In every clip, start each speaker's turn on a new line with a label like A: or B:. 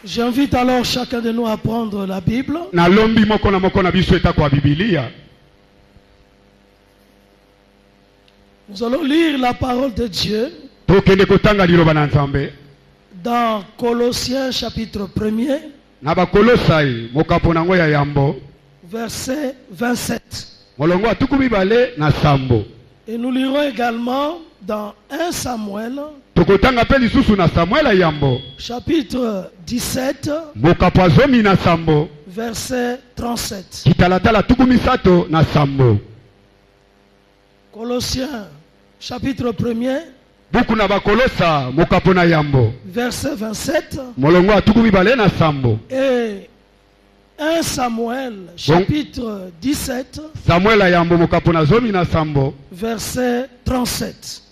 A: J'invite alors chacun de nous à prendre la Bible. Nous allons lire la parole de Dieu dans Colossiens chapitre 1er, verset 27. Et nous lirons également dans 1 Samuel, chapitre 17, verset 37. Colossiens, chapitre 1er, verset 27. Et 1 Samuel, chapitre 17, verset 37.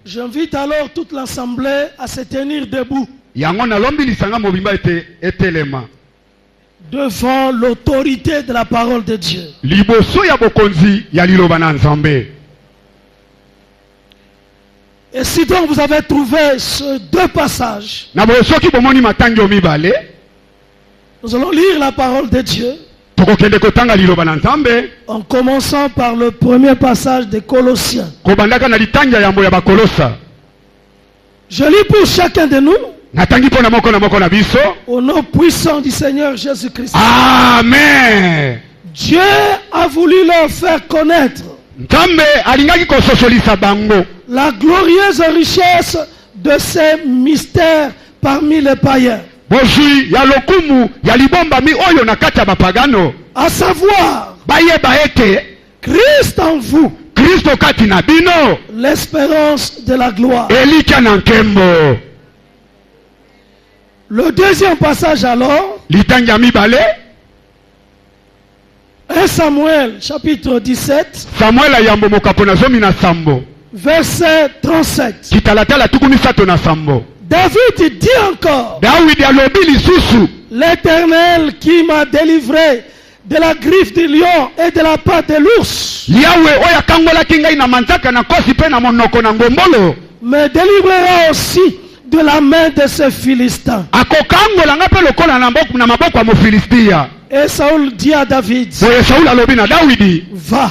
A: J'invite alors toute l'assemblée à se tenir debout devant l'autorité de la parole de Dieu. Et si donc vous avez trouvé ces deux passages, nous allons lire la parole de Dieu en commençant par le premier passage de Colossiens. Je lis pour chacun de nous au nom puissant du Seigneur Jésus-Christ.
B: Amen.
A: Dieu a voulu leur faire connaître la glorieuse richesse de ces mystères parmi les païens. À savoir, Christ en vous, l'espérance de la gloire. Le deuxième passage alors, 1 Samuel chapitre 17, verset 37. David dit encore, l'Éternel qui m'a délivré de la griffe du lion et de la patte de l'ours me délivrera aussi de la main de ces Philistins. Et Saül dit à David, va,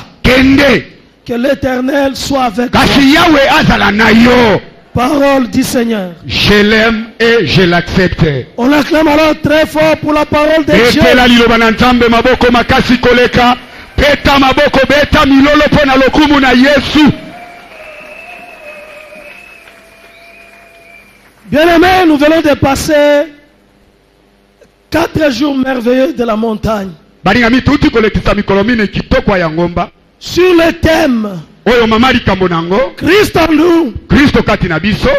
A: que l'Éternel soit avec toi. Parole du Seigneur.
B: Je l'aime et je l'accepte.
A: On l'acclame alors très fort pour la parole de Dieu. Bien-aimés, nous venons de passer 4 jours merveilleux de la montagne sur le thème Christ en nous,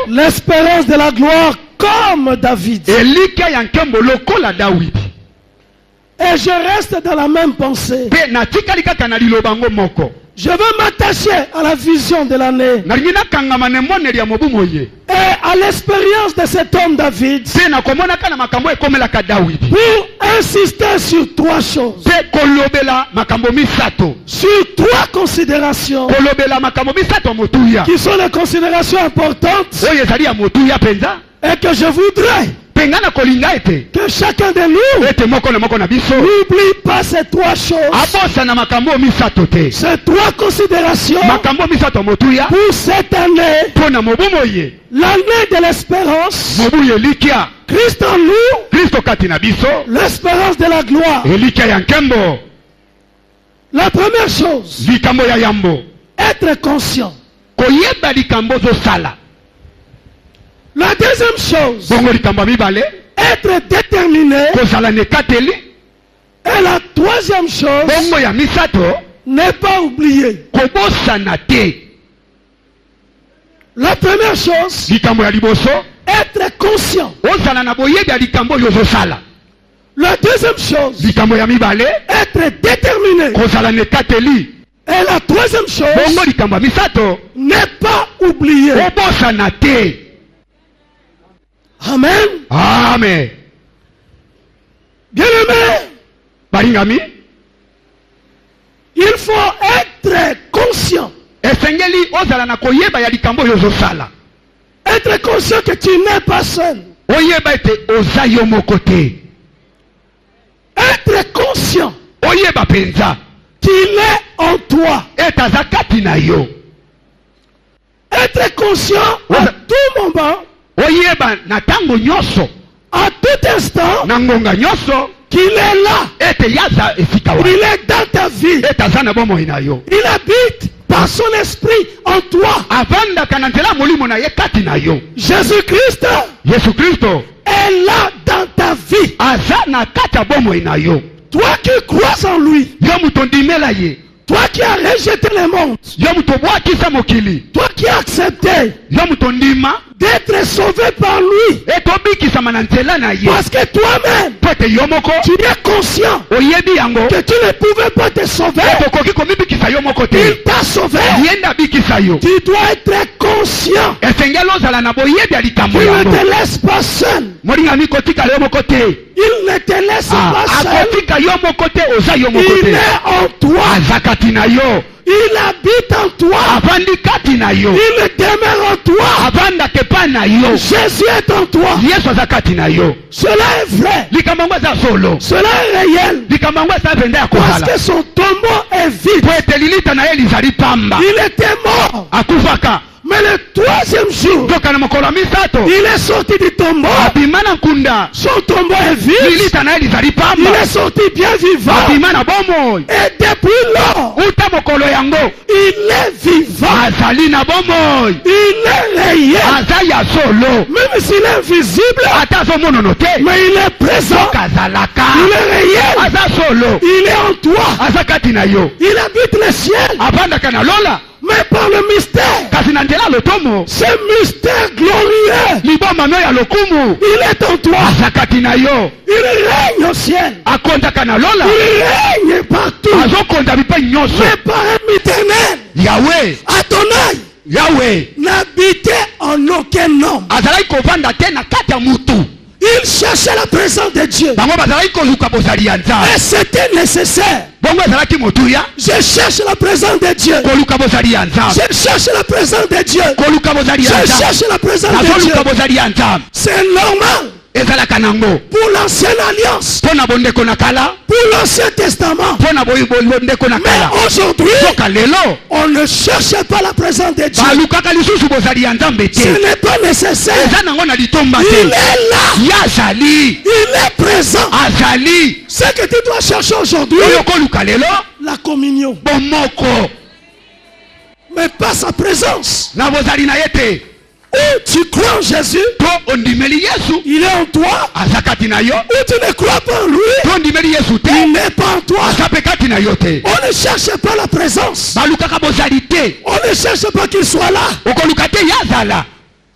A: l'espérance de la gloire comme David. Et je reste dans la même pensée. Je veux m'attacher à la vision de l'année et à l'expérience de cet homme David pour insister sur 3 choses, sur 3 considérations qui sont des considérations importantes et que je voudrais que chacun de nous n'oublie pas ces 3 choses, ces 3 considérations pour cette année, l'année de l'espérance, Christ en nous, l'espérance de la gloire. La première chose, être conscient. La deuxième chose, être déterminé. Et la troisième chose, ne pas oublier. La première chose, être conscient. La deuxième chose, être déterminé. Et la troisième chose, ne pas oublier. Amen.
B: Amen.
A: Bien-aimé, il faut être conscient. Être conscient que tu n'es pas seul.
B: oyeba ete oza yo moko te.
A: Être conscient
B: oyeba penza
A: qu'il est en toi.
B: ete aza kati na yo.
A: Être conscient à tout moment,
B: oyeba na tango nyonso,
A: à tout instant,
B: na ngonga nyonso,
A: qu'il est là.
B: ete yaza esika
A: Il
B: wana.
A: est dans ta vie.
B: Ete aza na bomoi na yo.
A: Il habite par son esprit en toi.
B: Avandaka na nzela molimo na ye kati na yo.
A: Jésus-Christ
B: Yesu Kristo
A: est là dans ta vie.
B: aza na kati ya bomoi na yo.
A: Toi qui crois en lui,
B: Yo muto ndimela ye.
A: toi qui as rejeté le monde,
B: Yo muto bwakisa mokili.
A: toi qui as accepté
B: Yo muto ndima
A: d'être sauvé par lui,
B: ete obikisama na nzela na ye.
A: parce que toi-même,
B: Po ete yo moko
A: tu es conscient
B: oyebi yango
A: que tu ne pouvais pas te sauver.
B: ete okoki komibikisa yo moko te.
A: Il t'a sauvé.
B: Ye nde abikisa yo.
A: Tu dois être conscient.
B: Esengeli ozala na boyebi ya likambo
A: Tu ne
B: yango.
A: te laisses pas seul.
B: Molingami kotikala yo moko te.
A: Il ne te laisse pas seul.
B: Akotika yo moko te, oza yo moko
A: Il
B: te.
A: est en toi.
B: Aza kati na yo.
A: Il habite en toi.
B: Avandi kati na yo.
A: Il demeure en toi.
B: Avandaka epai na yo.
A: Jésus est en toi.
B: Yesu aza kati na yo.
A: Cela est vrai.
B: Likambo yango eza solo.
A: Cela est réel.
B: Likambo yango eza mpenza ya
A: Parce
B: kozala.
A: que son tombeau est vide.
B: Po ete lilita na ye lizali pamba.
A: Il était mort.
B: Akufaka.
A: Mais le troisième jour,
B: Toka na mokolo ya misato.
A: il est sorti du tombeau.
B: Abima na nkunda.
A: Son tombeau est vide.
B: Lilita na ye lizali
A: Il
B: pamba.
A: est sorti bien vivant.
B: Abima na bomoi.
A: Et depuis lors,
B: Uta mokolo yango.
A: il est vivant.
B: Azali na bomoi.
A: Il est réel.
B: Aza ya solo.
A: Même s'il est invisible,
B: Ata azomonono te.
A: mais il est présent.
B: Kazalaka.
A: Il est réel.
B: Aza solo.
A: Il est en toi.
B: Aza kati na yo.
A: Il habite le ciel.
B: Avandaka na lola.
A: Mais par le mystère,
B: Kasi na nzela lotomo.
A: ce mystère glorieux,
B: Liboma no ya lokumu.
A: il est en toi.
B: Aza kati na yo.
A: Il règne au ciel.
B: Akondaka na lola.
A: Il règne partout.
B: Azokonda bipai nyonso.
A: Mais par un éternel,
B: Yahweh.
A: à ton œil,
B: Yahweh.
A: n'habitait en aucun homme.
B: Azalaki kovanda te na kati ya mutu.
A: Il cherchait la présence de Dieu.
B: Bango bazalaki koluka bozali ya nzambe.
A: Et c'était nécessaire.
B: Bongo ezalaki motuya.
A: Je cherche la présence de Dieu.
B: Koluka bozali ya nzambe.
A: Je cherche la présence de Dieu.
B: Koluka bozali ya
A: Je
B: nzambe.
A: cherche la présence de Dieu.
B: Nazoluka bozali ya nzambe.
A: C'est normal
B: Ezalaka nango.
A: pour l'ancienne alliance,
B: Mpo na bondeko na kala.
A: pour l'Ancien Testament.
B: Mpo na bondeko na
A: Mais
B: kala.
A: aujourd'hui,
B: Soka lelo.
A: on ne cherche pas la présence de Dieu.
B: Balukaka lisusu bozali ya nzambe te.
A: Ce n'est pas nécessaire.
B: Eza nango na litomba
A: Il
B: te.
A: est là.
B: Ye azali.
A: Il est présent.
B: Azali.
A: Ce que tu dois chercher aujourd'hui,
B: Oyo koluka lelo.
A: la communion.
B: Bomoko.
A: Mais pas sa présence.
B: Na bozali na ye te.
A: Ou tu crois en Jésus,
B: To ondimeli Yesu.
A: il est en toi.
B: Aza kati na yo.
A: Ou tu ne crois pas en lui,
B: To ondimeli Yesu te.
A: il n'est pas en toi.
B: Aza pe kati na yo te.
A: On ne cherche pas la présence.
B: Balukaka bozali te.
A: On ne cherche pas qu'il soit là.
B: Okoluka te ye azala.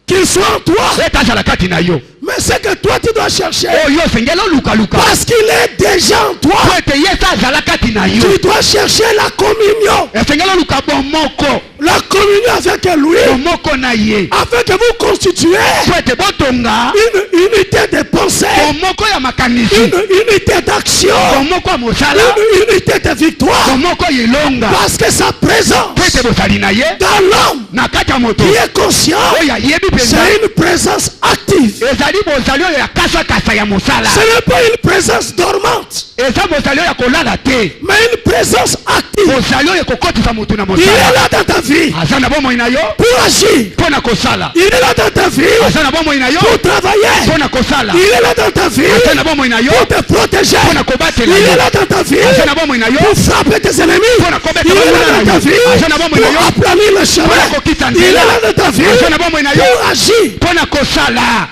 A: Qu'il soit en toi.
B: Ete azala kati na yo.
A: Mais c'est que toi tu dois chercher.
B: Oyo osengeli olukaluka.
A: Parce qu'il est déjà en toi.
B: Po ete ye ete azala kati na yo.
A: Tu dois chercher la communion.
B: Esengeli oluka bomoko.
A: La communion avec lui.
B: Bomoko na ye.
A: Afin que vous constituez
B: Po ete botonga.
A: une unité de pensée.
B: Bomoko ya makanisi.
A: Une unité d'action.
B: Bomoko ya mosala.
A: Une unité de victoire.
B: Bomoko ya elonga.
A: Parce que sa présence
B: Po ete bozali na ye.
A: dans l'homme
B: Na kati ya moto.
A: qui est conscient,
B: Oyo ayebi penza.
A: c'est une présence active.
B: Ezali bozali oyo ya kasakasa ya mosala.
A: Ce n'est pas une présence dormante,
B: Eza bozali oyo ya kolala te.
A: mais une présence active.
B: Bozali oyo ekokotisa motu na
A: Il est
B: mosala.
A: là dans ta vie
B: Aza na bomoi na yo.
A: pour agir.
B: Mpo na kosala.
A: Il est là dans ta vie
B: Aza na bomoi na yo.
A: pour travailler.
B: Mpo na kosala.
A: Il est là dans ta vie
B: Aza na bomoi na yo.
A: pour te protéger.
B: Mpo na kobatela
A: Il est
B: yo.
A: là dans ta vie
B: Aza na bomoi na yo.
A: pour frapper tes ennemis.
B: Mpo na kobeta
A: Il est
B: banguna
A: là
B: na
A: dans ta
B: yo.
A: vie
B: Aza na bomoi na yo.
A: pour aplanir le chemin.
B: Mpo na kokita
A: Il est
B: nzela.
A: là dans ta vie
B: Aza na bomoi na yo.
A: pour agir.
B: Mpo na kosala.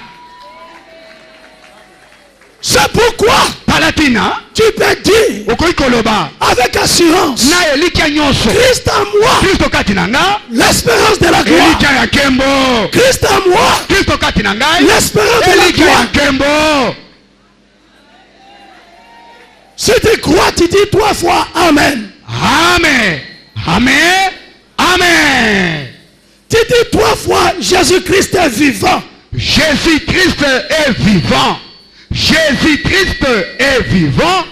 A: C'est pourquoi
B: Palatina.
A: tu peux dire
B: Okoki koloba.
A: avec assurance,
B: Na elikia nyonso.
A: Christ en moi,
B: Kristo kati na nga.
A: l'espérance de la gloire.
B: Elikia ya nkembo.
A: Christ en moi,
B: Kristo kati na ngai.
A: l'espérance de la
B: Elikia ya
A: gloire.
B: nkembo.
A: Si tu crois, tu dis 3 fois Amen.
B: Amen. Amen. Amen.
A: Tu dis 3 fois Jésus-Christ est vivant.
B: Jésus-Christ est vivant. Jésus-Christ est vivant.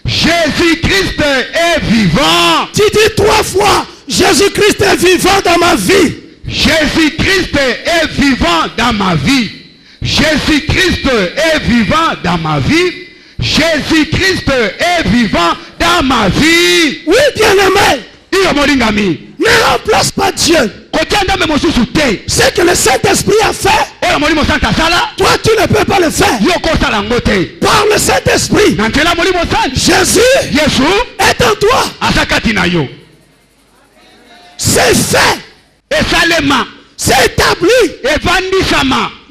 B: Jésus-Christ est vivant.
A: Tu dis 3 fois Jésus-Christ est vivant dans ma vie.
B: Jésus-Christ est vivant dans ma vie. Jésus-Christ est vivant dans ma vie. Jésus-Christ est vivant dans ma vie.
A: Oui, bien-aimé. Ne remplace pas Dieu. Ce que le Saint-Esprit a fait, toi tu ne peux pas le faire. Par le Saint-Esprit, Jésus est en toi. C'est fait. C'est établi.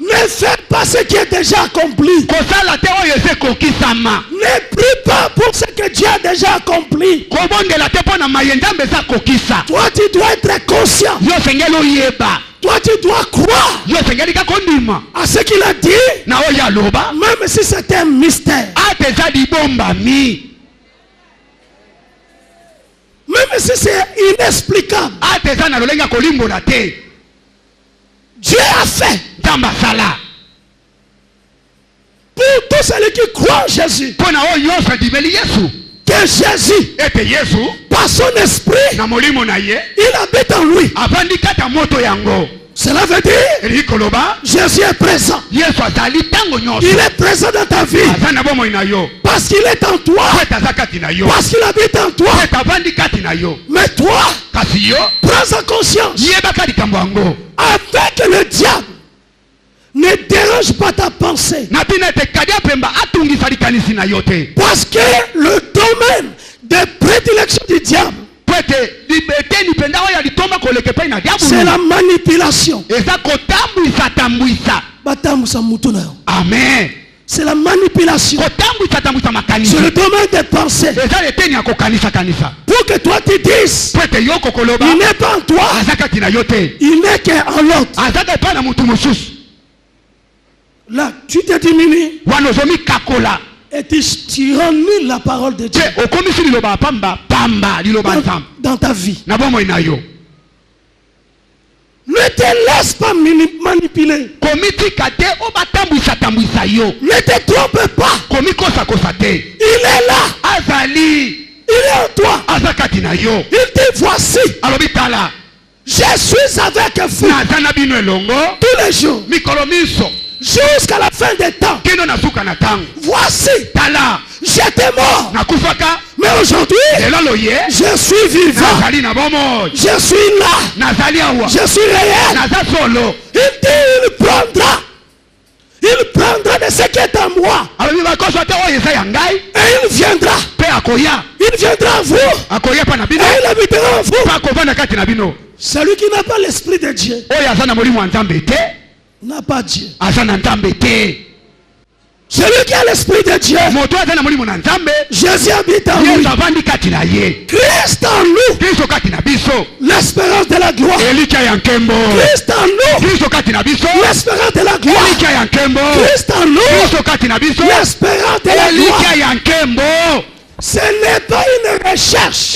A: Ne fais pas ce qui est déjà accompli. Ne prie pas pour ce que Dieu a déjà accompli. Toi tu dois être conscient. Toi tu dois croire à ce qu'il a dit. Même si c'est un mystère. Même si c'est inexplicable. Dieu a fait. Pour tous ceux qui croient en Jésus. Que Jésus, par son esprit, il habite en lui. Cela veut dire Jésus est présent. Il est présent dans ta vie. Parce qu'il est en toi. Parce qu'il habite en toi. Mais toi, prends en conscience. Avec le diable, ne dérange pas ta pensée. Parce que le domaine de prédilection du diable, c'est la manipulation.
B: Amen.
A: C'est la manipulation. C'est le domaine des pensées. Pour que toi tu dises, il n'est pas en toi, il n'est qu'en l'autre. Là, tu te diminues et tu renoues la parole de Dieu dans ta vie. Ne te laisse pas manipuler. Ne te trompe pas. Il est là. Il est en toi. Il dit voici. Je suis avec vous tous les jours. Jusqu'à la fin des temps. Voici. J'étais mort. Mais aujourd'hui, je suis vivant. Je suis là. Je suis réel. Il dit, il prendra de ce qui est en moi. Et il viendra. Il viendra à vous. Et il habitera en vous. Celui qui n'a pas l'esprit de Dieu n'a pas Dieu. Celui qui a l'esprit de Dieu, Jésus habite en lui. Christ en nous, l'espérance de la gloire. Christ en nous, l'espérance de la gloire. Christ en nous, l'espérance de la gloire. Ce n'est pas une recherche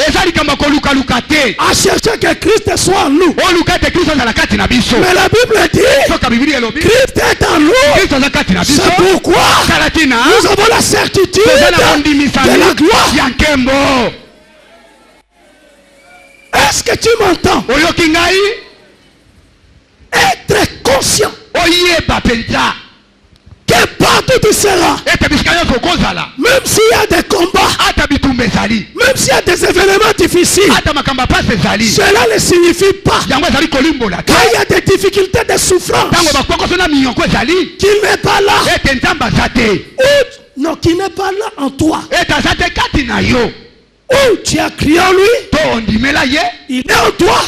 A: à chercher que Christ soit en nous. Mais la Bible dit Christ est en nous. C'est pourquoi nous avons la certitude de la gloire. Est-ce que tu m'entends? Être conscient que partout tu seras, même s'il y a des combats, même s'il y a des événements difficiles, cela ne signifie pas qu'il y a des difficultés, des souffrances, qu'il n'est pas là. Ou, non, qu'il n'est pas là en toi. Ou tu as crié en lui, il est en toi.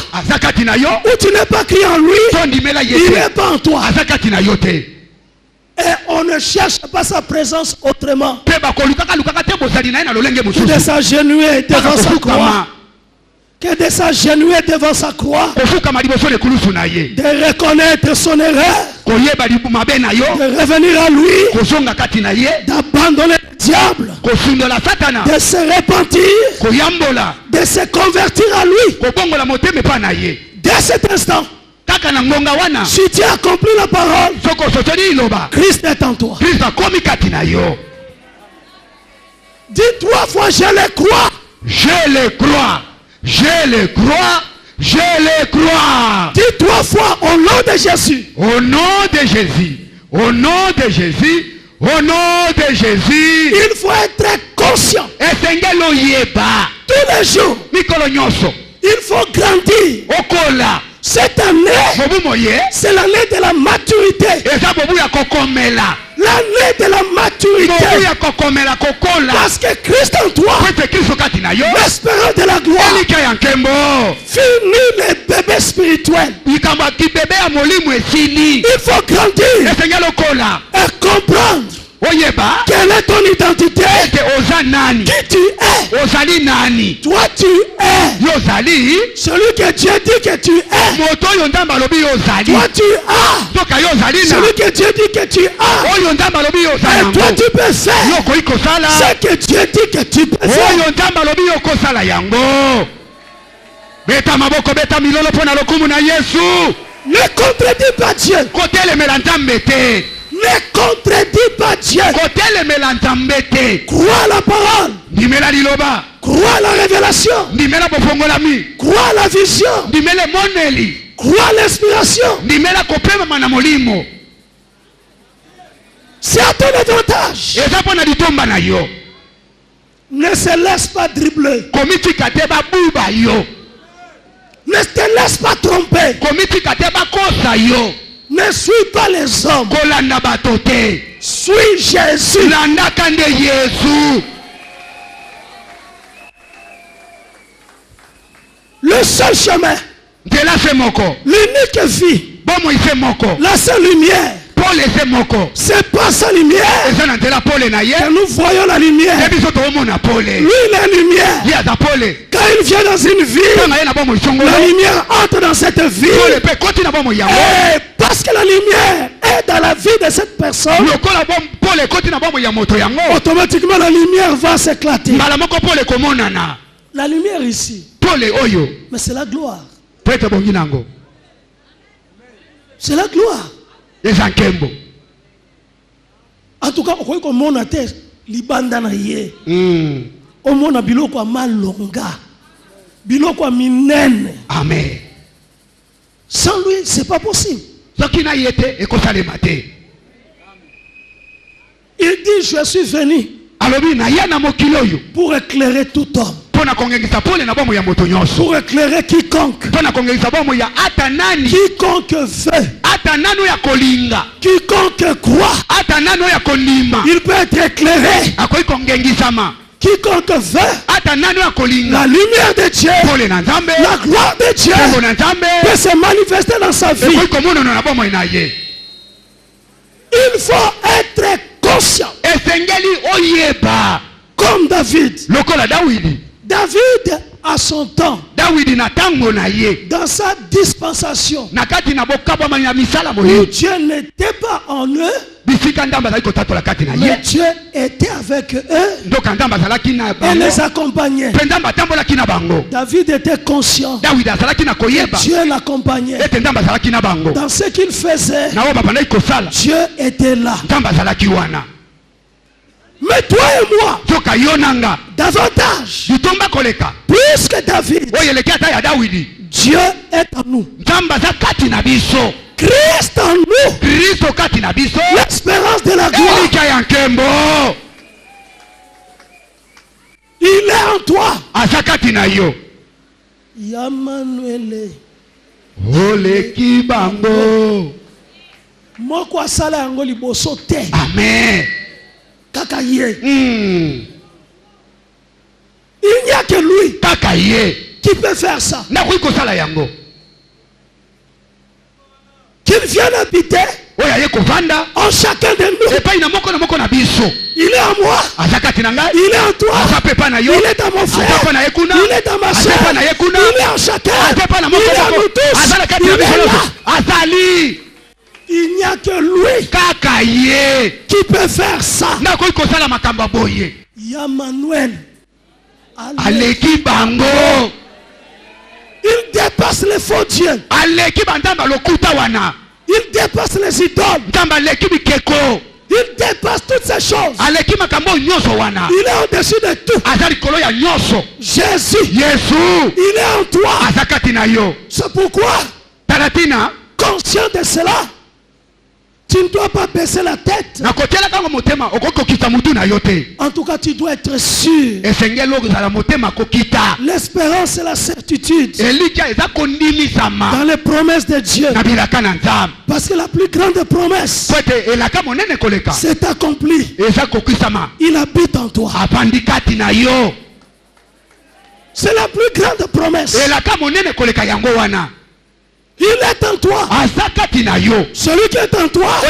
A: Ou tu n'es pas crié en lui, il n'est pas en toi. Et on ne cherche pas sa présence autrement que de s'agenouiller devant sa croix. Que de s'agenouiller devant sa croix. De reconnaître son erreur. De revenir à lui. D'abandonner le diable. De se repentir. De se convertir à lui. Dès cet instant, si tu as accompli la parole, Christ est en toi. Dis 3 fois, je le crois.
B: Je le crois. Je le crois. Je le crois.
A: Dis 3 fois, au nom de Jésus.
B: Au nom de Jésus. Au nom de Jésus. Au nom de Jésus.
A: Il faut être conscient. Tous les jours. Il faut grandir. Cette année, c'est l'année de la maturité. L'année de la maturité. Parce que Christ en toi, l'espérance de la gloire, finit les bébés spirituels. Il faut grandir et comprendre quelle est ton identité. Qui tu es. Toi tu es celui que Dieu dit que tu es. Toi tu as celui que Dieu dit que tu as. Et toi tu peux faire ce que Dieu dit que tu peux faire. Ne contredis pas Dieu. Ne contredis pas Dieu. Crois la parole. Crois la révélation. Crois la vision. Crois l'inspiration. C'est à ton avantage. Ne se laisse pas dribbler. Ne te laisse pas tromper. Ne suis pas les hommes. Suis Jésus. Le seul chemin. L'unique vie. La seule lumière. C'est pas sa lumière que nous voyons la lumière. Lui il est lumière. Quand il vient dans une vie, la lumière entre dans cette vie. Et parce que la lumière est dans la vie de cette personne, automatiquement la lumière va s'éclater. La lumière ici, mais c'est la gloire. C'est la gloire. En tout cas, on a été libanda na ye. On mona biloko malonga. Biloko minene.
B: Amen.
A: Sans lui, c'est pas possible. Il dit, je suis venu pour éclairer tout homme. Pour éclairer quiconque. Quiconque veut. Quiconque croit. Il peut être éclairé. Quiconque veut. La lumière de Dieu. La gloire de Dieu peut se manifester dans sa vie. Il faut être conscient. Comme David. David à son temps, dans sa dispensation, où Dieu n'était pas en eux, mais Dieu était avec eux et les accompagnait. David était conscient que Dieu l'accompagnait. Dans ce qu'il faisait, Dieu était là. Mais toi et moi, davantage, plus que David, Dieu est en nous. Christ en nous. L'espérance de la gloire. Il est en toi. Yamanuele.
B: Oleki bango.
A: Moko asala yango liboso te.
B: Amen.
A: Kakaye. Il n'y a que lui.
B: Kakaye.
A: Qui peut faire ça. Qu'il vienne habiter en chacun de nous. Il est en moi. Il est en toi. Il est dans mon frère. Il est dans ma soeur. Il est en chacun. Il est en nous tous. Il est là. Il n'y a que lui qui peut faire ça. Yamanuel.
B: Aleki bango.
A: Il dépasse les faux dieux. Il dépasse les idoles. Il dépasse toutes ces choses. Il est au-dessus de tout. Jésus. Il est en toi. C'est pourquoi, conscient de cela, Tu ne dois pas baisser la tête. En tout cas, tu dois être sûr. L'espérance et la certitude dans les promesses de Dieu. Parce que la plus grande promesse c'est accompli. Il habite en toi. C'est la plus grande promesse. Il est en toi. Celui qui est en toi,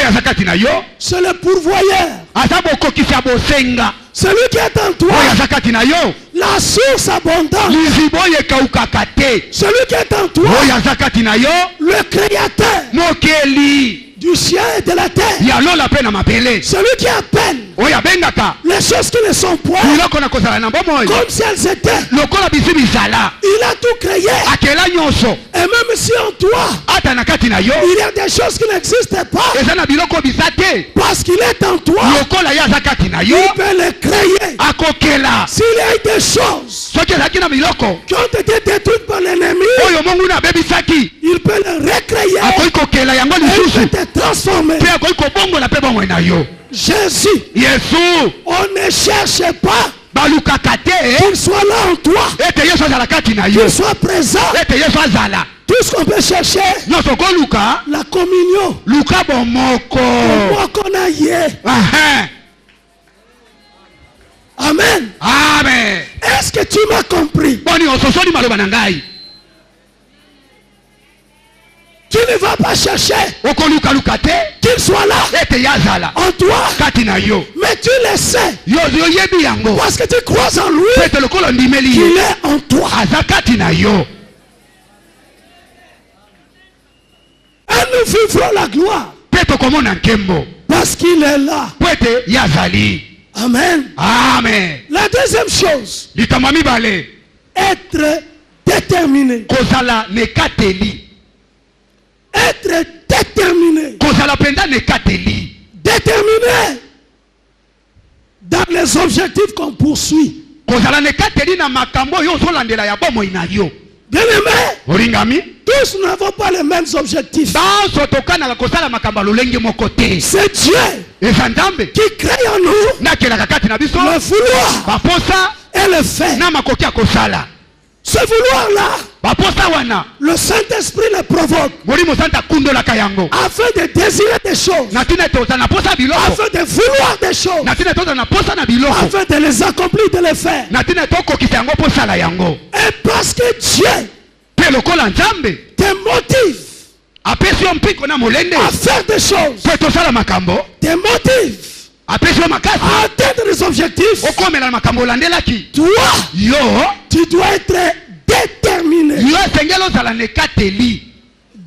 A: c'est le pourvoyeur. Celui qui est en toi, la source abondante. Celui qui est en toi, le créateur du ciel et de la terre. Celui qui appelle les choses qui ne sont point comme si elles étaient. Il a tout créé. Et même si en toi il y a des choses qui n'existent pas, parce qu'il est en toi, il peut les créer. S'il y a des choses qui ont été détruites par l'ennemi, il peut les recréer. Il peut te transformer. Jésus, on ne cherche pas qu'il soit là en toi, qu'il soit présent. Tout ce qu'on peut chercher, la communion, Amen.
B: Amen.
A: Est-ce que tu m'as compris? Tu ne vas pas chercher qu'il soit là en toi, mais tu le sais parce que tu crois en lui qu'il est en toi. Et nous vivrons la gloire parce qu'il est là. Amen.
B: Amen.
A: La deuxième chose, être déterminé. Être déterminé. Déterminé dans les objectifs qu'on poursuit. Bien-aimé, tous n'avons pas les mêmes objectifs. C'est Dieu qui crée en nous le vouloir et le faire. Ce vouloir-là, le Saint-Esprit le provoque afin de désirer des choses, afin de vouloir des choses, afin de les accomplir, de les faire. Et parce que Dieu te motive à faire des choses, te motive à atteindre les objectifs, toi, tu dois être déterminé.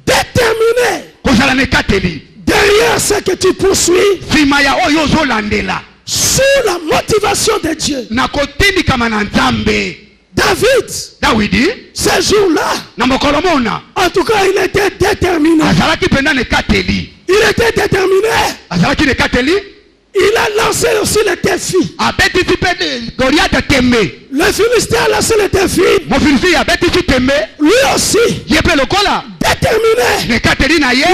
A: Déterminé derrière ce que tu poursuis, sous la motivation de Dieu. David, ce jour-là, en tout cas, il était déterminé. Il était déterminé. Il a lancé aussi le défi. Le Philistin a lancé le défi. Lui aussi, déterminé. Il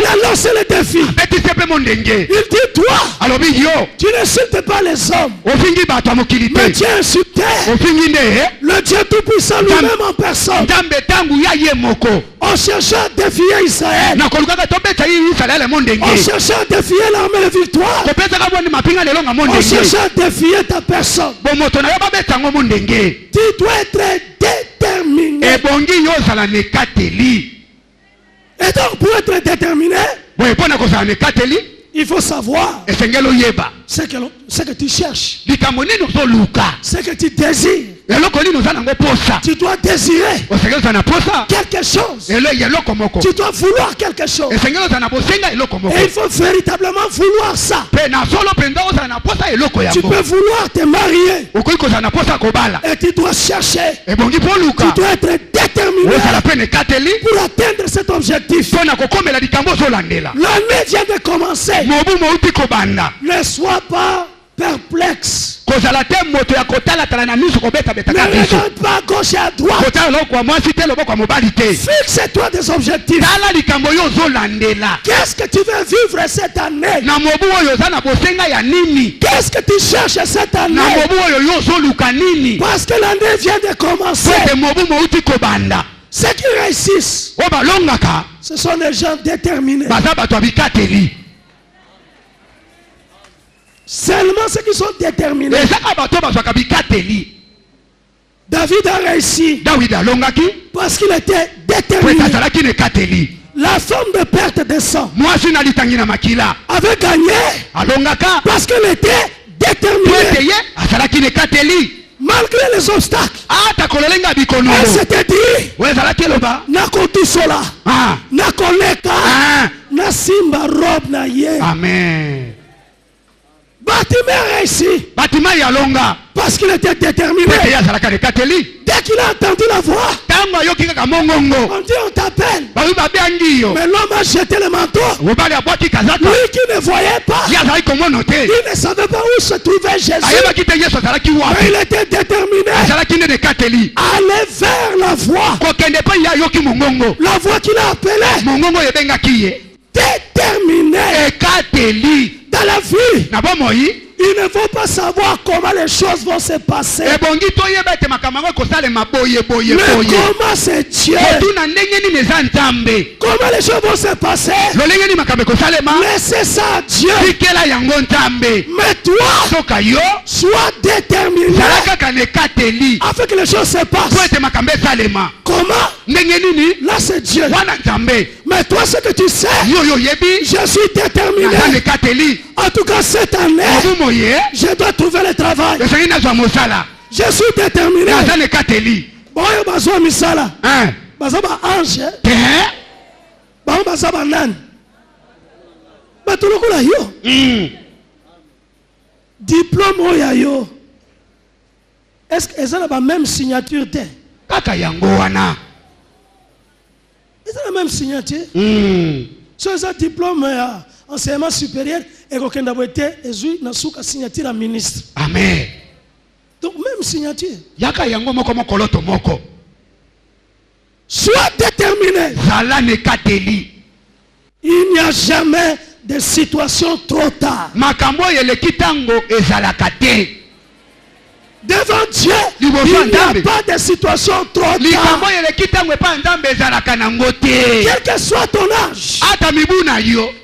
A: a lancé le défi. Il dit, toi, tu n'insultes pas les hommes, mais tu as insulté le Dieu Tout-Puissant lui-même en personne. On cherchait à défier Israël. On cherchait à défier l'armée de victoire. On cherchait à défier ta personne. Tu dois être déterminé. Et donc pour être déterminé, il faut savoir ce que tu cherches, ce que tu désires. Tu dois désirer quelque chose. Tu dois vouloir quelque chose. Et il faut véritablement vouloir ça. Tu peux vouloir te marier. Et tu dois chercher. Tu dois être déterminé pour atteindre cet objectif. L'année vient de commencer. Ne sois pas perplexe.
B: Ne
A: regarde pas à gauche et à droite. Fixe-toi des objectifs. Qu'est-ce que tu veux vivre cette année? Qu'est-ce que tu cherches cette année? Parce que l'année vient de commencer. Ceux qui réussissent, ce sont des gens déterminés. Seulement ceux qui sont déterminés. David a réussi parce qu'il était déterminé. La forme de perte de sang avait gagné parce qu'il était déterminé. Malgré les obstacles, elle s'était dit Nakotusola, Nakoleka, Nasimba robe na ye.
B: Amen.
A: Batima a réussi parce qu'il était déterminé. Dès qu'il a entendu la voix, on dit on t'appelle. Mais l'homme a jeté le manteau. Lui qui ne voyait pas, il ne savait pas où se trouvait Jésus. Mais il était déterminé à aller vers la voix. La voix qu'il a appelée. Déterminé. Dans la vie, il ne faut pas savoir comment les choses vont se passer. Mais comment c'est Dieu? Comment les choses vont se passer? Laissez ça à Dieu. Mais toi, sois déterminé afin que les choses se passent. Comment? Là c'est Dieu. Mais toi ce que tu sais, je suis déterminé. En tout cas cette année, je dois trouver le travail. Je suis déterminé. Bon, je misala. Bazaba ange. Bon, bazaba nan. Batulukula yo. Diplôme oya yo. Est-ce que ça n'a pas même signature te?
B: Kaka yango wana.
A: C'est la même signature. C'est un diplôme enseignement supérieur et qu'on a été et na souka signature à ministre.
B: Amen.
A: Donc même signature.
B: Yaka yango moko moko loto moko.
A: Sois déterminé.
B: Zala ne kateli.
A: Il n'y a jamais de situation trop tard.
B: Makambo yeleki tango ezala kate.
A: Devant Dieu, il n'y a pas de situation trop tard. Quel que soit ton âge,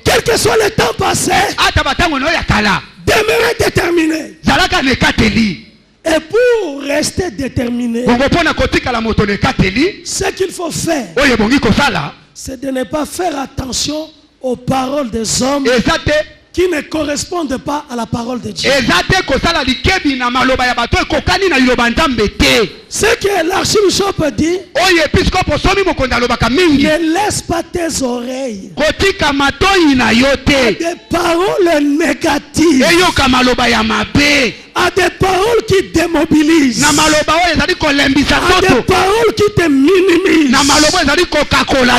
A: quel que soit le temps passé, demeurez déterminé. Et pour rester déterminé, ce qu'il faut faire, c'est de ne pas faire attention aux paroles des hommes qui ne correspondent pas à la parole de Dieu. Ce que l'archibishop dit, ne laisse pas tes oreilles à des paroles négatives, à des paroles qui démobilisent, à des paroles qui te minimisent, à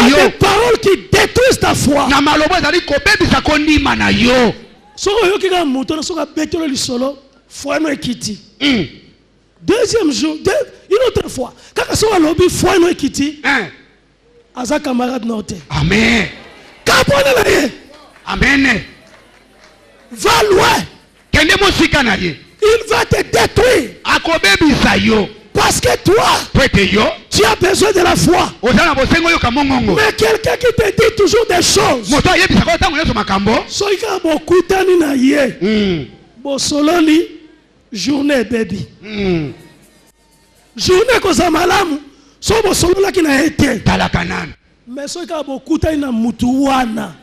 A: des paroles qui détruisent ta foi. Deuxième jour, une autre fois, quand on a lobby, foi no ekiti, aza camarade noté.
B: Amen. Amen.
A: Va loin. Il va te détruire. Parce que toi, tu as besoin de la foi. Mais quelqu'un qui te dit toujours des choses, soyez beaucoup tani na ye. Bosololi journée baby. Journée koza malamu, so bosolola ki na été. Mais soyez beaucoup tani na mutuwana.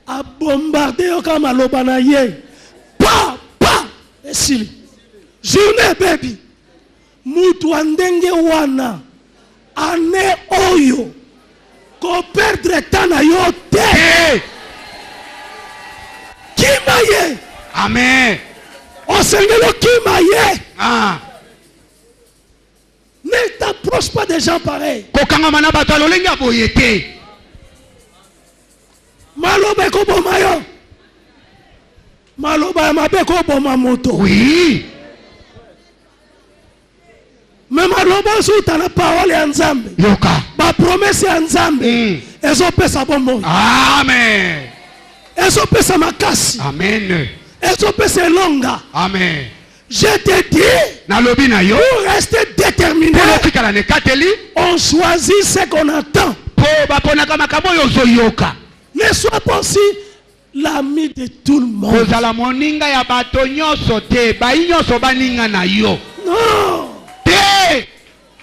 A: A bombarder yo kama loba na ye. Pa pa esili. Journée baby. Mutu andenge wana ane oyo ko perdre tana yo te. Kimaye.
B: Amen.
A: Osengelo kimaye. Ne t'approche pas des gens pareils.
B: Kokangama bato lolenga boyete.
A: Maloba ko boma yo. Maloba mabe ko boma moto.
B: Oui.
A: maloba zuta na parole ya Nzambe.
B: Yoka.
A: Ba promesse ya Nzambe. Ezo pesa bombo.
B: Amen.
A: Ezo pesa makasi.
B: Amen.
A: Ezo pesa longa.
B: Amen.
A: Je te dis,
B: Nalobi na yo,
A: pour rester déterminé, on choisit ce qu'on attend. Ne sois pas aussi l'ami de tout le monde. Non.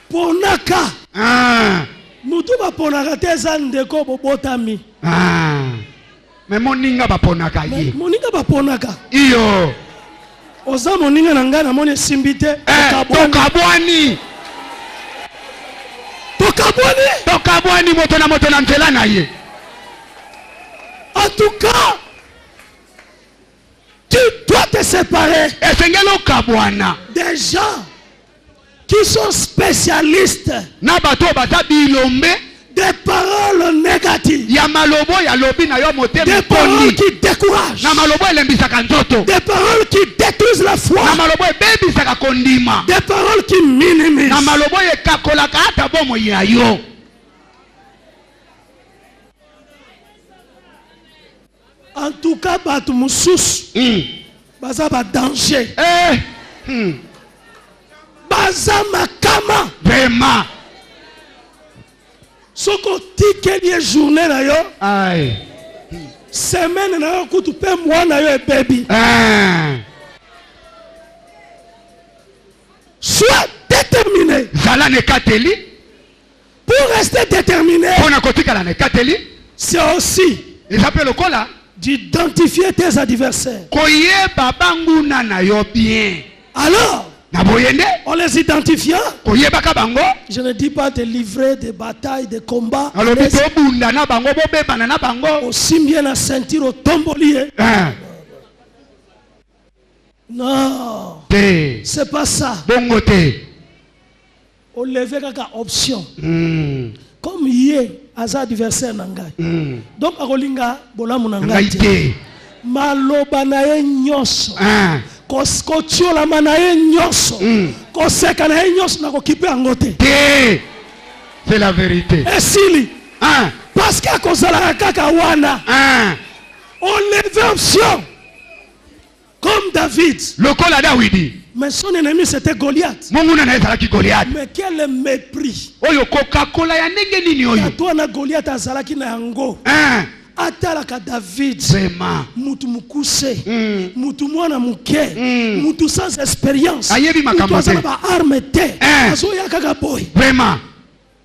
A: Ponaka. Mutu ba ponaka te zandeko bobotami.
B: Mais moninga ba ponaka ye.
A: Moninga ba ponaka.
B: Iyo.
A: Oza moninga na ngana moni simbite.
B: Tokabwani. Tokabwani moto na nzela na ye.
A: En tout cas, tu dois te séparer des gens qui sont spécialistes des paroles négatives, des paroles qui découragent, des paroles qui détruisent la foi, des paroles qui minimisent. En tout cas, batu mususu baza ba danger. Baza makama.
B: Vraiment.
A: Soko tikeli journée na yo. Aïe. Semaine na yo kutu pe mois na yo baby. Sois déterminé.
B: Zala ne kateli.
A: Pour rester déterminé. C'est aussi.
B: Ils appellent le cola.
A: D'identifier tes adversaires. Alors, on les identifie. Je ne dis pas de livrer des batailles, des combats. Aussi bien la ceinture au tombolier. Non, c'est pas ça. On lève quelques options. Comme hier, as adversaire nangai. Donc akolinga bolamu nangai. Maloba na ye nyoso. Koskotiola manaye nyoso. Koseka na ye nyoso na kokipe angote.
B: C'est la vérité.
A: Et sili. Parce que kozala kaka wana. On lève option. Comme David.
B: Le col à David.
A: Mais son ennemi c'était Goliath. Mais quel mépris. Toi na Goliath azalaki na yango. Atalaka David. Mutu mukuse. Mutu mwana muke. Mutu sans expérience. Mutu azala ba arme te. Azoya kaka boy.
B: Vraiment.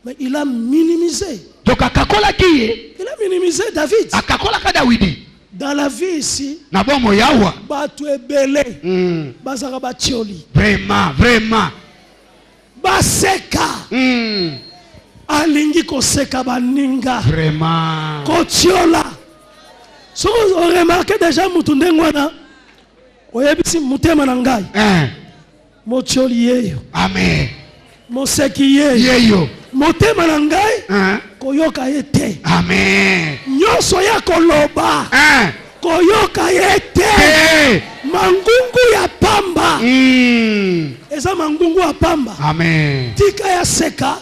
A: Mais il a minimisé.
B: Donc akakola ki?
A: Il a minimisé David.
B: Akakola ka David.
A: Dans la vie ici,
B: vraiment, vraiment.
A: Baseka. Alingi koseka baninga.
B: Vraiment.
A: Kotiola. So on remarque déjà mutunde ngwana. Oyebisi mutema na ngai. Motioli yeyo.
B: Amen.
A: Moseki yeyo. Motema na ngai. Koyoka yete.
B: Amen.
A: Nyoso ya koloba. Koyoka yete. Mangungu ya pamba. Eza mangungu ya pamba.
B: Amen.
A: Tika ya seka.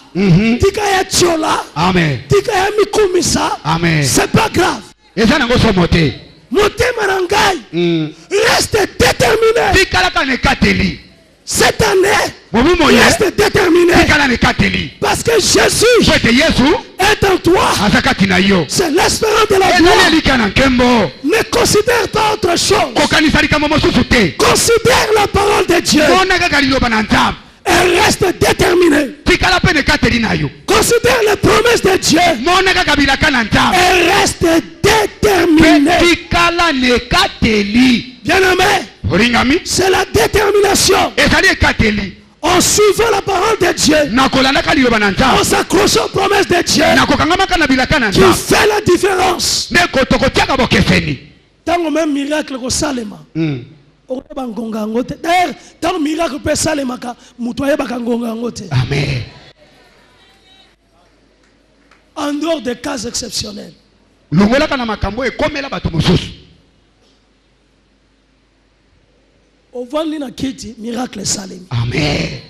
A: Tika ya chola.
B: Amen.
A: Tika ya mikumisa.
B: Amen.
A: C'est pas grave.
B: Eza nango so moté.
A: Motema na ngai. Reste déterminé.
B: Tika la kanekateli.
A: Cette année, reste déterminé. Parce que Jésus est en toi. C'est l'espérance de la gloire. Ne considère pas autre chose. Considère la parole de Dieu. Et reste déterminé. Considère les promesses de Dieu. Et reste déterminé. Bien-aimé, c'est la détermination. En suivant la parole de Dieu, en s'accrochant aux promesses de Dieu, qui fait la différence. Tant même miracle au Salema. D'ailleurs, tant miracle peut Salema,
B: Amen.
A: En dehors des cas exceptionnels. Au vent na kiti miracle salim.
B: Amen.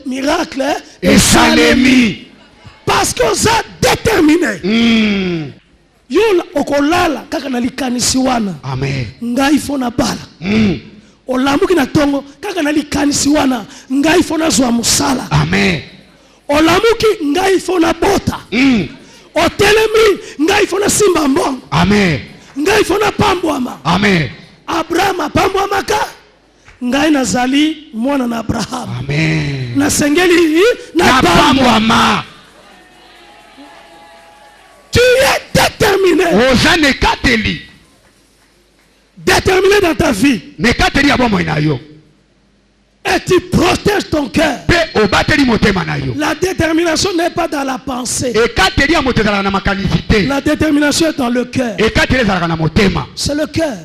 A: Miracle
B: et salemi.
A: Parce qu'on a déterminé. Yola okolala kaka na likanisi wana.
B: Amen.
A: Ngai fona bala. Olamuki na tongo kaka na likanisi wana. Ngai fona zwa musala.
B: Amen.
A: Olamuki ngai fona bota. Otelemi ngai fona simba mbongo.
B: Amen.
A: Ngai fona pambwama.
B: Amen.
A: Abraham pambwama ka. Ngai nazali mwana na Abraham.
B: Amen.
A: Na sengeli na pambwama. Tu es déterminé. Déterminé dans ta vie. Et tu protèges ton cœur. La détermination n'est pas dans la pensée. La détermination est dans le cœur. C'est le cœur.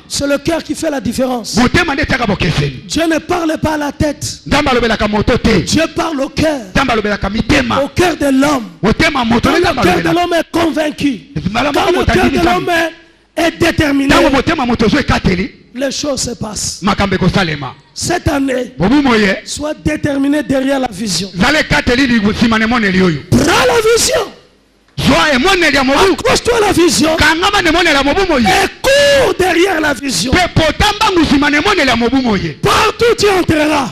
A: C'est le cœur qui fait la différence. Dieu ne parle pas à la tête. Dieu parle au cœur. Au cœur de l'homme. Quand le cœur de l'homme est convaincu, quand le cœur de l'homme est déterminé, les choses se passent. Cette année, sois déterminé derrière la vision. Prends la vision. Accroche-toi à la vision et cours derrière la vision. Partout tu entreras,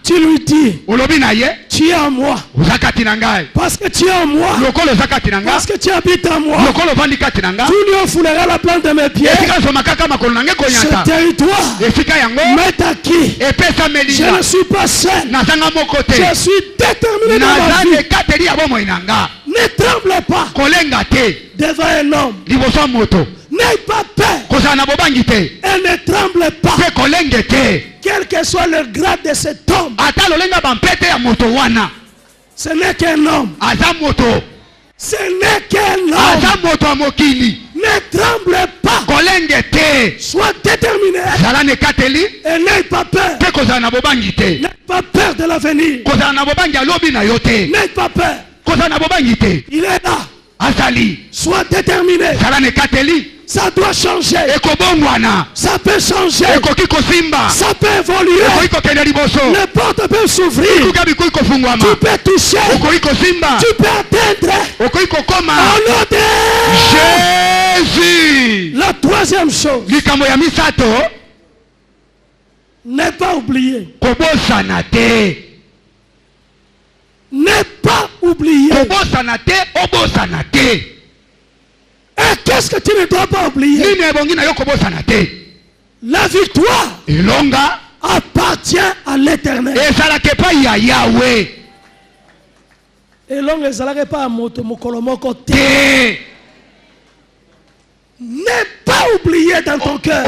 A: tu lui dis, tu es en moi. Parce que tu es en moi. Parce que tu habites en moi. Tu lui enfouleras la plante de mes pieds. Ce territoire m'est acquis. Je ne suis pas seul. Je suis déterminé dans ma vie. Ne tremble pas devant un homme. N'aie pas peur. Et ne tremble pas. Quel que soit le grade de cet homme. Ce n'est qu'un homme. Ce n'est qu'un homme. Ne tremble pas. Sois déterminé. Et n'aie pas peur. N'aie pas peur de l'avenir. N'aie pas peur. Il est là. Sois déterminé. Ça doit changer. Ça peut changer. Ça peut évoluer. Les portes peuvent s'ouvrir. Tu peux toucher. Tu peux atteindre. Au nom de
B: Jésus.
A: La troisième chose. Ne pas oublier. Ne pas oublier. Et qu'est-ce que tu ne dois pas oublier? La victoire appartient à l'Éternel. Et l'homme ne s'arrête pas à côté. Ne pas oublier dans ton cœur.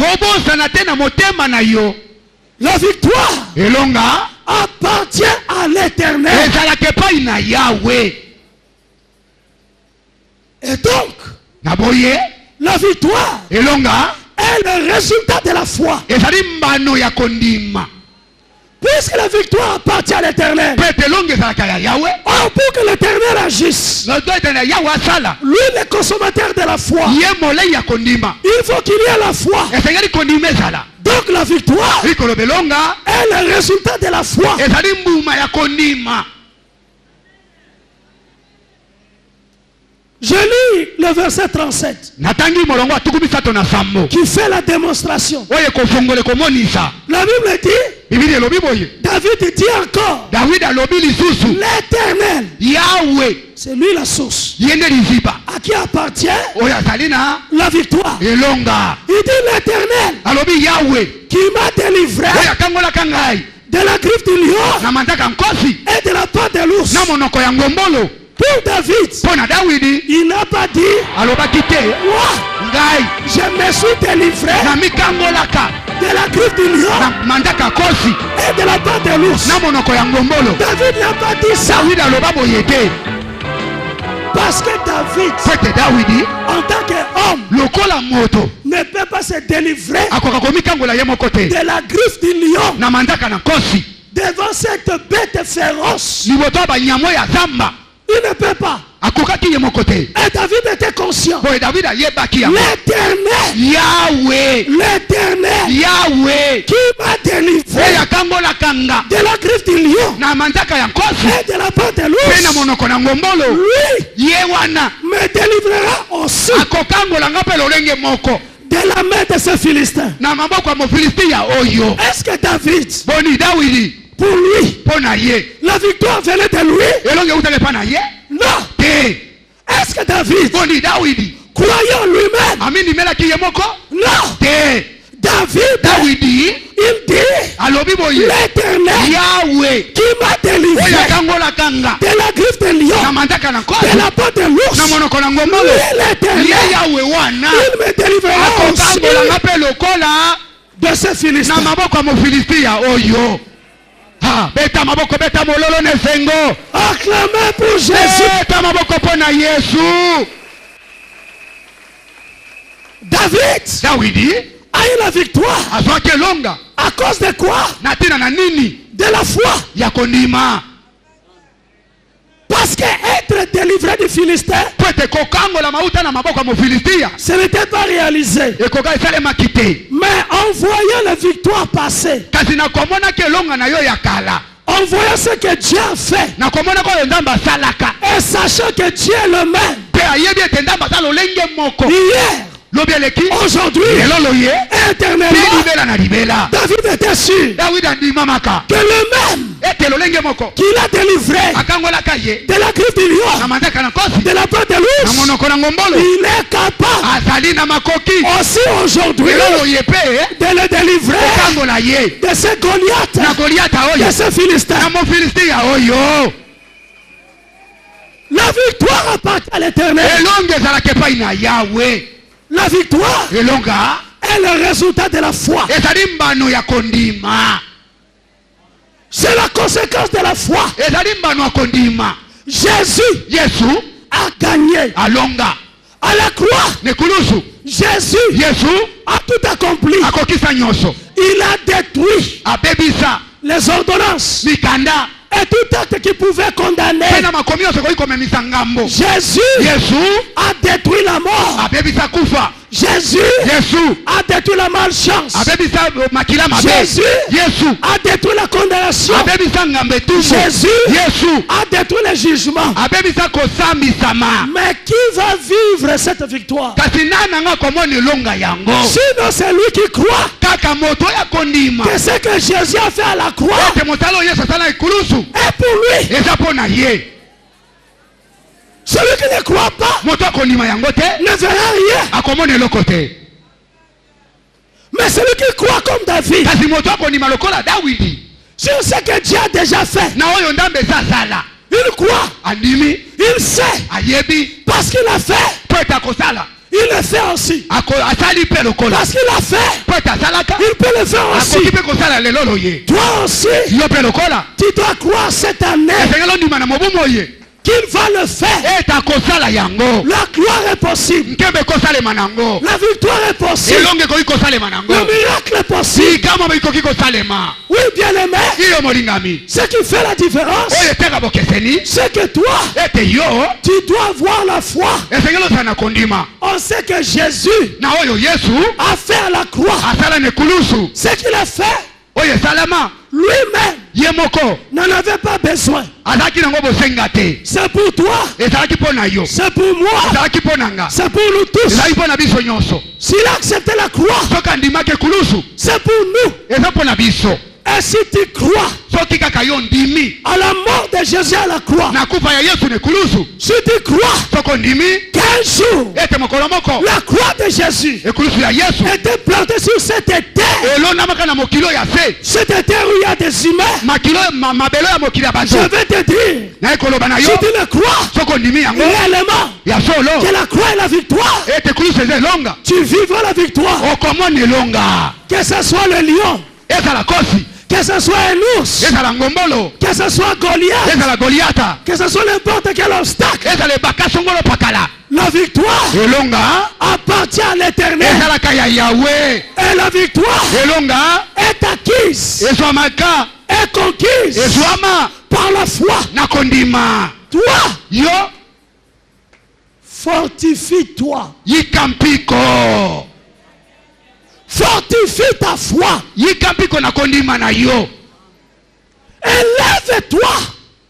A: La victoire appartient à l'Éternel. Et donc, la victoire est le résultat de la foi. Puisque la victoire appartient à l'Éternel, pour que l'Éternel agisse, lui le consommateur de la foi, il faut qu'il y ait la foi. Donc la victoire est le résultat de la foi. Je lis le verset 37 qui fait la démonstration. La Bible dit, David dit encore, l'Éternel, c'est lui la source à qui appartient la victoire. Il dit l'Éternel qui m'a délivré de la griffe du lion et de la patte de l'ours. Pour David, il n'a pas dit, moi, je me suis délivré de la griffe du lion et de la patte de l'ours. David n'a pas dit ça. Parce que David, en tant qu'homme, ne peut pas se délivrer de la griffe du lion devant cette bête féroce. Il ne peut pas. Et David était conscient. L'éternel.
B: Yahweh.
A: L'éternel.
B: Yahweh.
A: Qui m'a délivré de la griffe du lion. Et de la patte de l'ours. Lui me délivrera aussi de la main de ce Philistin. Est-ce que David, pour lui, la victoire venait de lui? Non. Est-ce que David, croyait en lui-même? Non. David, il dit, l'éternel
B: Yahweh
A: qui m'a délivré de la griffe de lion, de la patte de l'ours, l'éternel, il me délivrera aussi de ce Philistin. Acclamez pour Jésus. David a eu la victoire. À cause de quoi? De la foi. Parce que être délivré du Philistin, ce n'était pas réalisé. Mais en voyant la victoire passer, en voyant ce que Dieu a fait, et sachant que Dieu est le même, hier, aujourd'hui, éternellement, David était sûr que le même qu'il a délivré de la griffe du lion, de la patte de l'ours, il est capable aussi aujourd'hui de le délivrer de ce Goliath, de ce Philistin. La victoire appartient à l'Éternel. La victoire est le résultat de la foi. C'est la conséquence de la foi. Jésus a gagné. À la croix, Jésus a tout accompli. Il a détruit les ordonnances et tout acte qui pouvait condamner. Jésus a détruit la mort. Jésus a détruit la malchance. Jésus a détruit la condamnation. Jésus a détruit le jugement. Mais qui va vivre cette victoire? Sinon c'est lui qui croit que ce que Jésus a fait à la croix est pour lui. Celui qui ne croit pas ne verra rien. Mais celui qui croit comme David, sur ce que Dieu a déjà fait, il croit, il sait, parce qu'il a fait, il le fait aussi. Parce qu'il a fait, il peut le faire aussi. Toi aussi, tu dois croire cette année qu'il va le faire. La gloire est possible. La victoire est possible. Le miracle est possible. Oui, bien aimé, ce qui fait la différence, c'est que toi, tu dois avoir la foi. On sait que Jésus a fait à la croix ce qu'il a fait. Lui-même n'en avait pas besoin. C'est pour toi, c'est pour moi, c'est pour nous tous. S'il a accepté la croix, c'est pour nous. Et si tu crois à la mort de Jésus à la croix, si tu crois qu'un jour la croix de Jésus était plantée sur cette terre, cette terre où il y a des humains, je vais te dire, si tu le crois réellement que la croix est la victoire, tu vivras la victoire. Que ce soit le lion, que ce soit un ours, que ce soit Goliath, que ce soit n'importe quel obstacle, la victoire appartient à l'Éternel. Et la victoire est acquise et conquise par la foi. Toi,
B: yo
A: fortifie-toi.
B: yikampiko.
A: Fortifie ta foi.
B: Yikampiko na kondima na yo.
A: Élève-toi.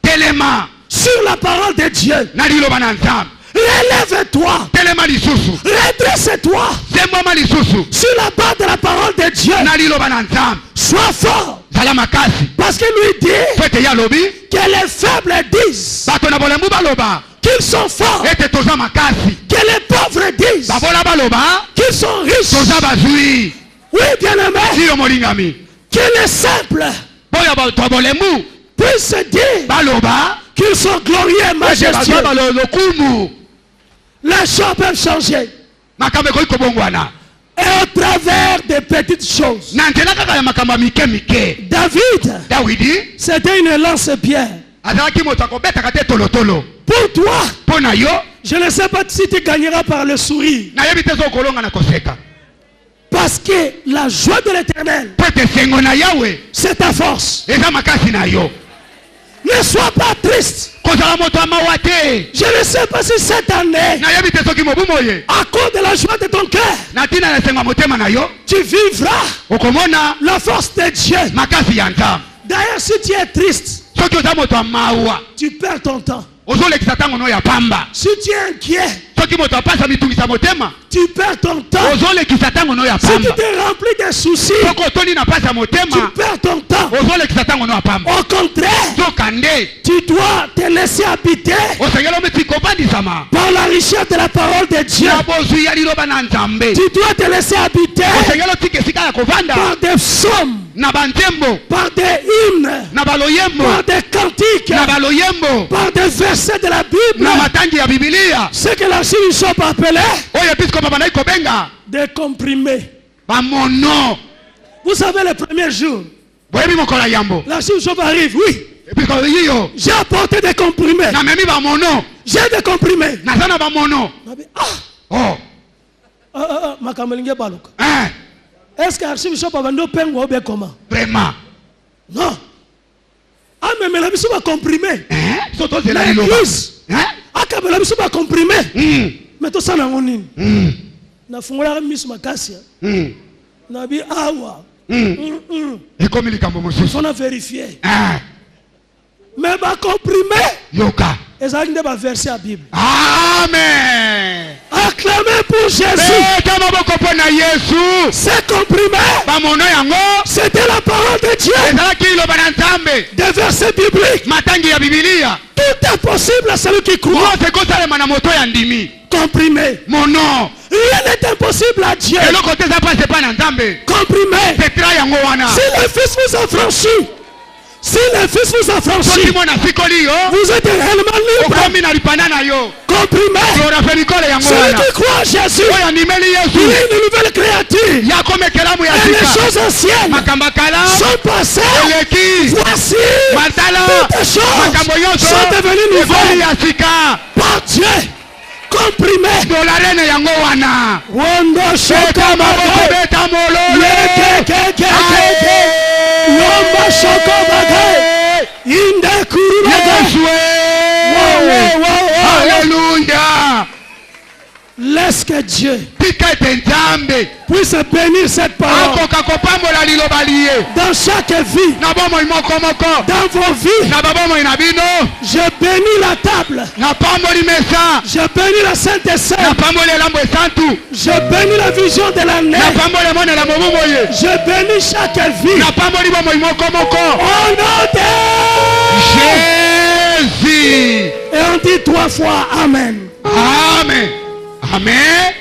B: Telema.
A: Sur la parole de Dieu.
B: Na liloba na Nzambe.
A: Relève-toi.
B: Telema lisusu.
A: Redresse-toi.
B: Zemboma lisusu.
A: Sur la base de la parole de Dieu.
B: Na liloba na Nzambe.
A: Sois fort.
B: Zala makasi.
A: Parce qu'il lui dit
B: Fete ya lobi.
A: que les faibles disent
B: Bato na bolembu baloba.
A: qu'ils sont forts.
B: Ete toza makasi.
A: Que les pauvres disent
B: Babola baloba.
A: qu'ils sont riches.
B: Toza bazui.
A: Oui, bien-aimé.
B: Siyo molingami.
A: Que les simples
B: Boya bato bolembu.
A: puissent dire
B: Baloba.
A: qu'ils sont glorieux et majestueux.
B: Ete bazo lokumu.
A: Les choses peuvent changer.
B: Makambe koyi kobongwana.
A: Et au travers des petites choses.
B: Nantela kaka ya makamba mike mike.
A: David,
B: Dawidi.
A: c'était une lance-pierre.
B: Azalaki moto akobetaka te tolotolo.
A: Pour toi,
B: Pona yo.
A: je ne sais pas si tu gagneras par le sourire.
B: Nayebi te zo kolonga na koseka.
A: Parce que la joie de l'Éternel,
B: Po ete sengo na Yawe.
A: c'est ta force.
B: Eza makasi na yo.
A: Ne sois pas triste.
B: Kozala moto amawa te.
A: Je ne sais pas si cette année,
B: Nayebi te soki mobu moye.
A: à cause de la joie de ton cœur,
B: Na tina na sengo motema na yo.
A: tu vivras
B: Okomona
A: la force de Dieu.
B: makasi ya Nzambe.
A: D'ailleurs, si tu es triste,
B: Soki oza moto amawa.
A: tu perds ton temps.
B: Ozolekisa ntango no ya pamba.
A: Si tu es inquiet,
B: Soki moto apasa mitungisa motema.
A: tu perds ton temps.
B: Ozolekisa ntango no ya
A: Si tu
B: pamba.
A: t'es rempli de soucis,
B: Soko otoni na pasa
A: tu
B: motema.
A: perds ton temps.
B: Ozolekisa ntango no ya pamba.
A: Au contraire,
B: Zokande.
A: tu dois te laisser habiter
B: Osengeli ometi kobandisama.
A: par la richesse de la parole de Dieu.
B: Na bozwi ya liloba na Nzambe.
A: Tu dois te laisser habiter
B: Osengeli otika esika ya kovanda.
A: par des psaumes,
B: Na banzembo.
A: par des hymnes,
B: Na baloyembo.
A: par des cantiques,
B: Na baloyembo.
A: par des versets de la Bible.
B: Na matangi ya Biblia.
A: Ce que l'archibishop appelait
B: Oyo episkopa bandaki kobenga.
A: des comprimés.
B: Bamono.
A: Vous savez, le premier jour,
B: Boyebi mokolo ya yambo.
A: l'archibishop arrive, oui,
B: Episkopa yiyo.
A: j'ai apporté des comprimés.
B: Namemi bamono.
A: J'ai des comprimés.
B: Naza na bamono. Oh.
A: Makambo elingi ebaluka.
B: Hein.
A: Est-ce que l'archibishop abandi opengwa obe comment?
B: Vraiment.
A: Non. Amemela biso ba comprimé.
B: Hein. Soto zela liloba.
A: L'église.
B: Hein.
A: Akamela biso ba comprimé. Mais to sana ngo nini? Nafungola miso makasi. Na bi awa.
B: Ekomi likambo mosusu.
A: On a vérifié.
B: Hein.
A: Mais ba comprimé.
B: Yoka.
A: Ezali nde ba verset à Bible.
B: Amen.
A: Acclamez pour Jésus.
B: Beta maboko mpo na Yesu.
A: C'est comprimé.
B: Bamono yango.
A: C'était la parole de Dieu.
B: Ezalaki liloba na Nzambe.
A: Des versets bibliques.
B: Matangi ya Biblia.
A: Tout est possible à celui qui croit.
B: Nyonso ekosalema na moto ya ndimi.
A: Comprimé.
B: Mono.
A: Rien n'est impossible à Dieu.
B: Eloko te eza pasi epai na Nzambe.
A: Comprimé.
B: Petra yango wana.
A: Si le Fils vous a franchi, si le Fils vous a franchi,
B: Soki mwana sikoli yo.
A: vous êtes réellement libre.
B: Okomi na lipanda na yo.
A: Comprimé.
B: Yorafe mikolo yango
A: Celui
B: wana.
A: qui croit en Jésus,
B: Oyo andimeli
A: il
B: Yesu.
A: est une nouvelle créature.
B: Yakomi ekelamu ya
A: Et les
B: sika.
A: choses anciennes
B: Makambo ya kala.
A: sont passées.
B: Eleki.
A: Voici,
B: Matala.
A: toutes les choses
B: Makambo nyonso.
A: sont devenues
B: Ekoli
A: nouvelles
B: ya sika.
A: par Dieu. Comprimé.
B: Dolarene yango wana.
A: Wondo
B: Beta
A: shoko
B: maboko
A: bagay.
B: beta molole.
A: Lomba shoko bagay. Inde kuru bagay.
B: Yesu. Alléluia.
A: Laisse que Dieu
B: Tika ete Nzambe.
A: puisse bénir cette parole
B: Akoka kopambola liloba liye.
A: dans chaque vie,
B: Na bomoi moko moko.
A: dans vos vies.
B: Na babomoi na bino.
A: Je bénis la table.
B: Na pamboli mesa.
A: Je bénis la Sainte
B: Na
A: Sainte.
B: pamboli elambo esantu.
A: Je bénis la vision de l'année.
B: Na pamboli monela mobu moye.
A: Je bénis chaque vie.
B: Na pamboli bomoi moko moko.
A: Au nom de
B: Jésus.
A: Et on dit 3 fois Amen.
B: Amen. Amen.